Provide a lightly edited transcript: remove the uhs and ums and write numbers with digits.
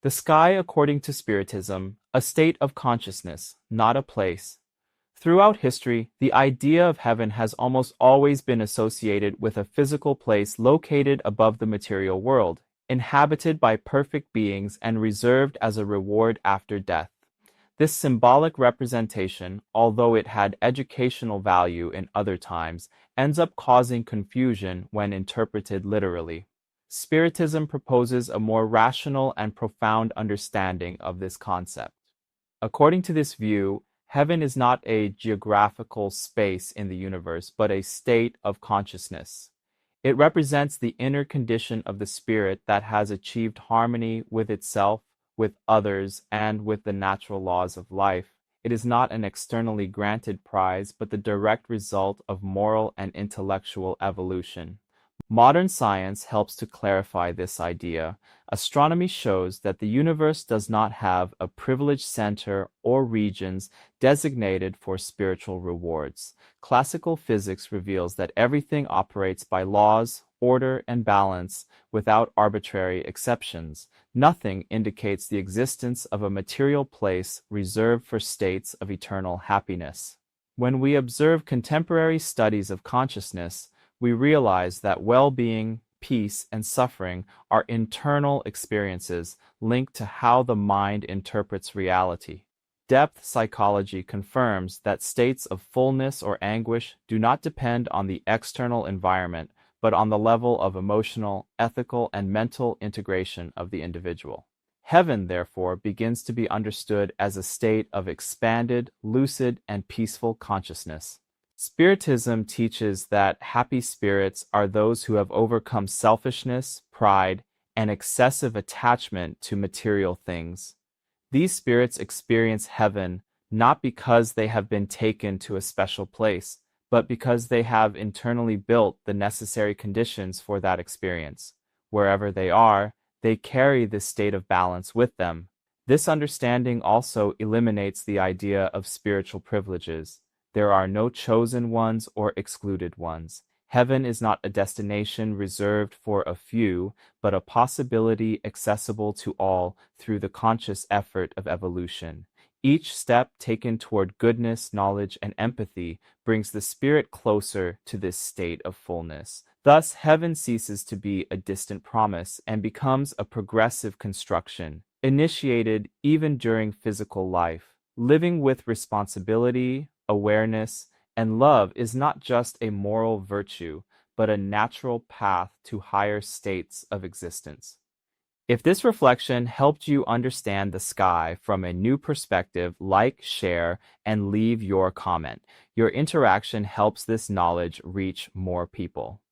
The sky, according to Spiritism, a state of consciousness, not a place. Throughout history, the idea of heaven has almost always been associated with a physical place located above the material world, inhabited by perfect beings and reserved as a reward after death. This symbolic representation, although it had educational value in other times, ends up causing confusion when interpreted literally. Spiritism proposes a more rational and profound understanding of this concept. According to this view, heaven is not a geographical space in the universe, but a state of consciousness. It represents the inner condition of the spirit that has achieved harmony with itself, with others, and with the natural laws of life. It is not an externally granted prize, but the direct result of moral and intellectual evolution. Modern science helps to clarify this idea. Astronomy shows that the universe does not have a privileged center or regions designated for spiritual rewards. Classical physics reveals that everything operates by laws, order, and balance without arbitrary exceptions. Nothing indicates the existence of a material place reserved for states of eternal happiness. When we observe contemporary studies of consciousness, we realize that well-being, peace, and suffering are internal experiences linked to how the mind interprets reality. Depth psychology confirms that states of fullness or anguish do not depend on the external environment, but on the level of emotional, ethical, and mental integration of the individual. Heaven, therefore, begins to be understood as a state of expanded, lucid, and peaceful consciousness. Spiritism teaches that happy spirits are those who have overcome selfishness, pride, and excessive attachment to material things. These spirits experience heaven not because they have been taken to a special place, but because they have internally built the necessary conditions for that experience. Wherever they are, they carry this state of balance with them. This understanding also eliminates the idea of spiritual privileges. There are no chosen ones or excluded ones. Heaven is not a destination reserved for a few, but a possibility accessible to all through the conscious effort of evolution. Each step taken toward goodness, knowledge, and empathy brings the spirit closer to this state of fullness. Thus, heaven ceases to be a distant promise and becomes a progressive construction, initiated even during physical life. Living with responsibility, awareness, and love is not just a moral virtue, but a natural path to higher states of existence. If this reflection helped you understand the sky from a new perspective, like, share, and leave your comment. Your interaction helps this knowledge reach more people.